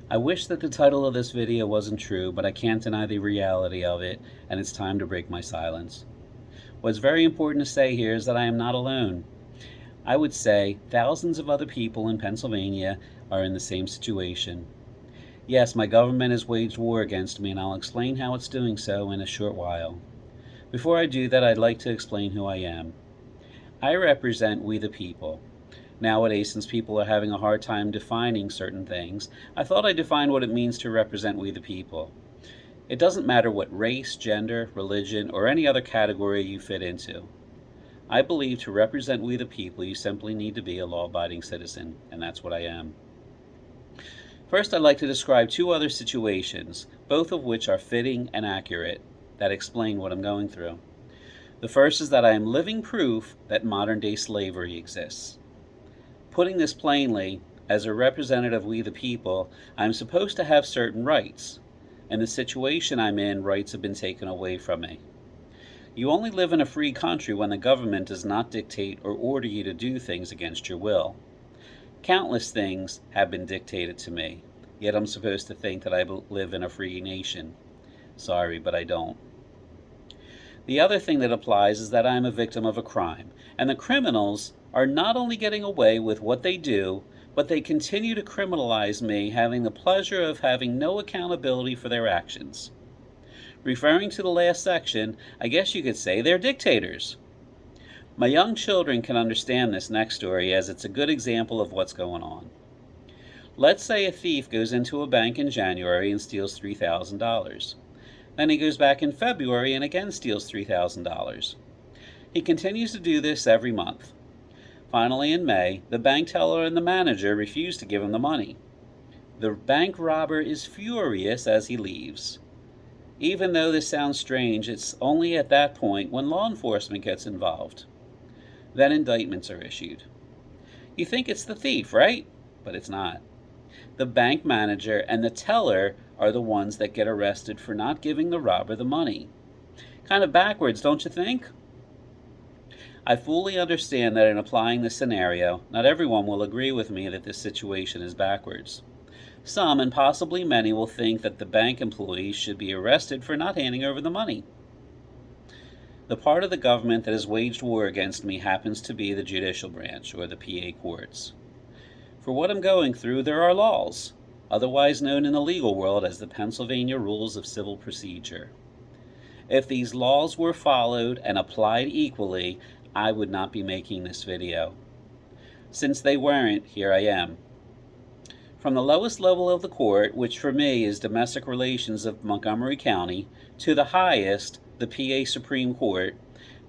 I wish that the title of this video wasn't true, but I can't deny the reality of it, and it's time to break my silence. What's very important to say here is that I am not alone. I would say thousands of other people in Pennsylvania are in the same situation. Yes, my government has waged war against me, and I'll explain how it's doing so in a short while. Before I do that, I'd like to explain who I am. I represent we the people. Nowadays, since people are having a hard time defining certain things, I thought I'd define what it means to represent we the people. It doesn't matter what race, gender, religion, or any other category you fit into. I believe to represent we the people, you simply need to be a law-abiding citizen, and that's what I am. First, I'd like to describe two other situations, both of which are fitting and accurate, that explain what I'm going through. The first is that I am living proof that modern-day slavery exists. Putting this plainly, as a representative of we the people, I'm supposed to have certain rights. In the situation I'm in, rights have been taken away from me. You only live in a free country when the government does not dictate or order you to do things against your will. Countless things have been dictated to me, yet I'm supposed to think that I live in a free nation. Sorry, but I don't. The other thing that applies is that I am a victim of a crime, and the criminals are not only getting away with what they do, but they continue to criminalize me, having the pleasure of having no accountability for their actions. Referring to the last section, I guess you could say they're dictators. My young children can understand this next story, as it's a good example of what's going on. Let's say a thief goes into a bank in January and steals $3,000. Then he goes back in February and again steals $3,000. He continues to do this every month. Finally, in May, the bank teller and the manager refuse to give him the money. The bank robber is furious as he leaves. Even though this sounds strange, it's only at that point when law enforcement gets involved. Then indictments are issued. You think it's the thief, right? But it's not. The bank manager and the teller are the ones that get arrested for not giving the robber the money. Kind of backwards, don't you think? I fully understand that in applying this scenario, not everyone will agree with me that this situation is backwards. Some, and possibly many, will think that the bank employees should be arrested for not handing over the money. The part of the government that has waged war against me happens to be the judicial branch, or the PA courts. For what I'm going through, there are laws, otherwise known in the legal world as the Pennsylvania Rules of Civil Procedure. If these laws were followed and applied equally, I would not be making this video. Since they weren't, here I am. From the lowest level of the court, which for me is Domestic Relations of Montgomery County, to the highest, the PA Supreme Court,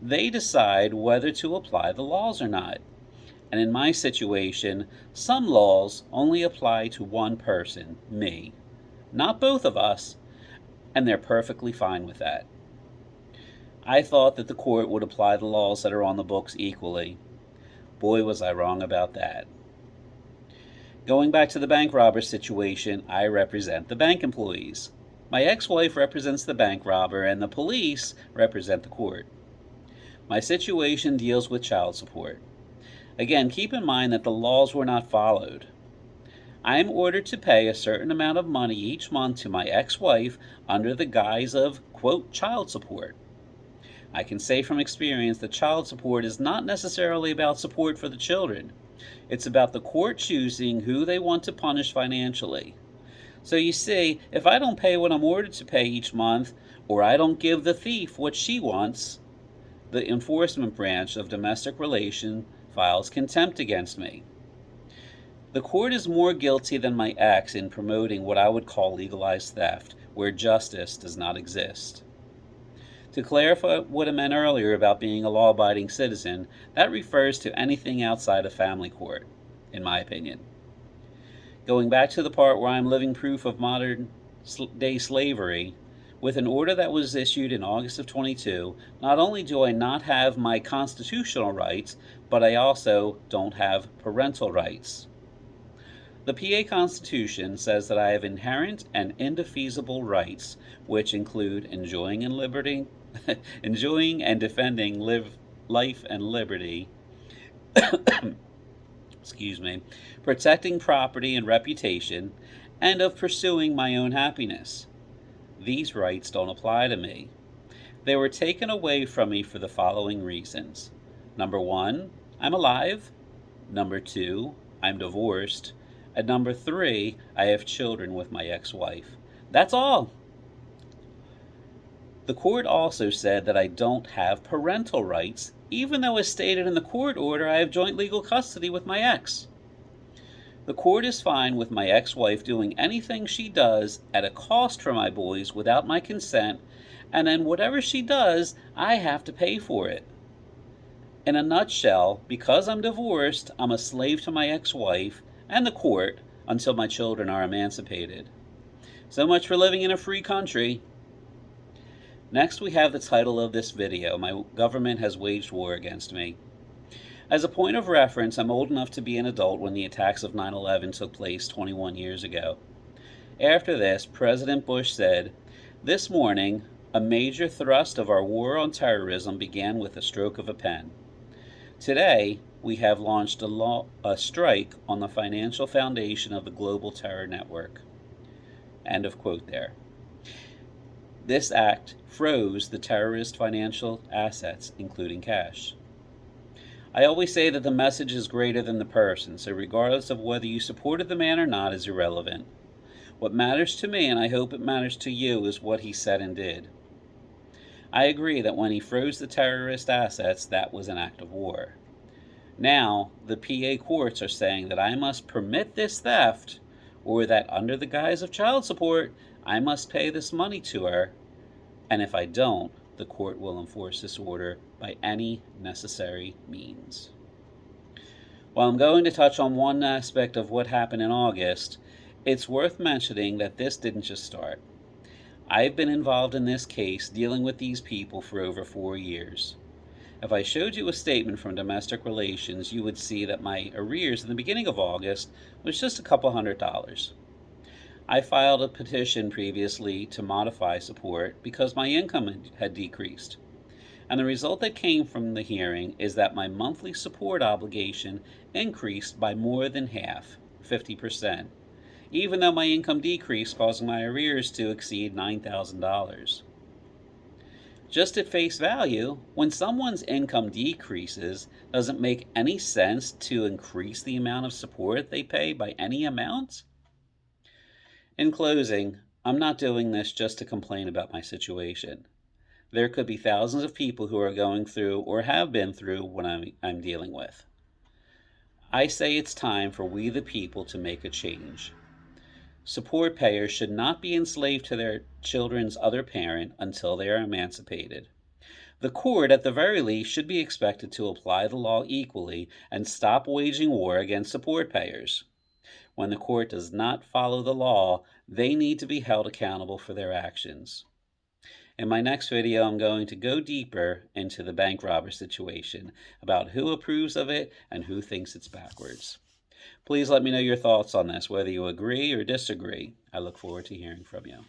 they decide whether to apply the laws or not. And in my situation, some laws only apply to one person, me. Not both of us, and they're perfectly fine with that. I thought that the court would apply the laws that are on the books equally. Boy, was I wrong about that. Going back to the bank robber situation, I represent the bank employees. My ex-wife represents the bank robber, and the police represent the court. My situation deals with child support. Again, keep in mind that the laws were not followed. I am ordered to pay a certain amount of money each month to my ex-wife under the guise of, quote, child support. I can say from experience that child support is not necessarily about support for the children. It's about the court choosing who they want to punish financially. So you see, if I don't pay what I'm ordered to pay each month, or I don't give the thief what she wants, the enforcement branch of domestic relations files contempt against me. The court is more guilty than my ex in promoting what I would call legalized theft, where justice does not exist. To clarify what I meant earlier about being a law-abiding citizen, that refers to anything outside of family court, in my opinion. Going back to the part where I'm living proof of modern-day slavery, with an order that was issued in August of 22, not only do I not have my constitutional rights, but I also don't have parental rights. The PA Constitution says that I have inherent and indefeasible rights, which include enjoying and defending life and liberty, protecting property and reputation, and of pursuing my own happiness. These rights don't apply to me. They were taken away from me for the following reasons. Number 1, I'm alive. Number 2, I'm divorced. And number 3, I have children with my ex-wife. That's all. The court also said that I don't have parental rights, even though as stated in the court order I have joint legal custody with my ex. The court is fine with my ex-wife doing anything she does at a cost for my boys without my consent, and then whatever she does, I have to pay for it. In a nutshell, because I'm divorced, I'm a slave to my ex-wife and the court until my children are emancipated. So much for living in a free country. Next, we have the title of this video, My Government Has Waged War Against Me. As a point of reference, I'm old enough to be an adult when the attacks of 9/11 took place 21 years ago. After this, President Bush said, "This morning, a major thrust of our war on terrorism began with a stroke of a pen. Today, we have launched a strike on the financial foundation of the global terror network." End of quote there. This act froze the terrorist financial assets, including cash. I always say that the message is greater than the person, so regardless of whether you supported the man or not is irrelevant. What matters to me, and I hope it matters to you, is what he said and did. I agree that when he froze the terrorist assets, that was an act of war. Now, the PA courts are saying that I must permit this theft, or that under the guise of child support, I must pay this money to her, and if I don't, the court will enforce this order by any necessary means. While I'm going to touch on one aspect of what happened in August, it's worth mentioning that this didn't just start. I've been involved in this case dealing with these people for over 4 years. If I showed you a statement from Domestic Relations, you would see that my arrears in the beginning of August was just a couple $100. I filed a petition previously to modify support because my income had decreased. And the result that came from the hearing is that my monthly support obligation increased by more than half, 50%, even though my income decreased, causing my arrears to exceed $9,000. Just at face value, when someone's income decreases, does it make any sense to increase the amount of support they pay by any amount? In closing, I'm not doing this just to complain about my situation. There could be thousands of people who are going through or have been through what I'm dealing with. I say it's time for we the people to make a change. Support payers should not be enslaved to their children's other parent until they are emancipated. The court, at the very least, should be expected to apply the law equally and stop waging war against support payers. When the court does not follow the law, they need to be held accountable for their actions. In my next video, I'm going to go deeper into the bank robber situation, about who approves of it and who thinks it's backwards. Please let me know your thoughts on this, whether you agree or disagree. I look forward to hearing from you.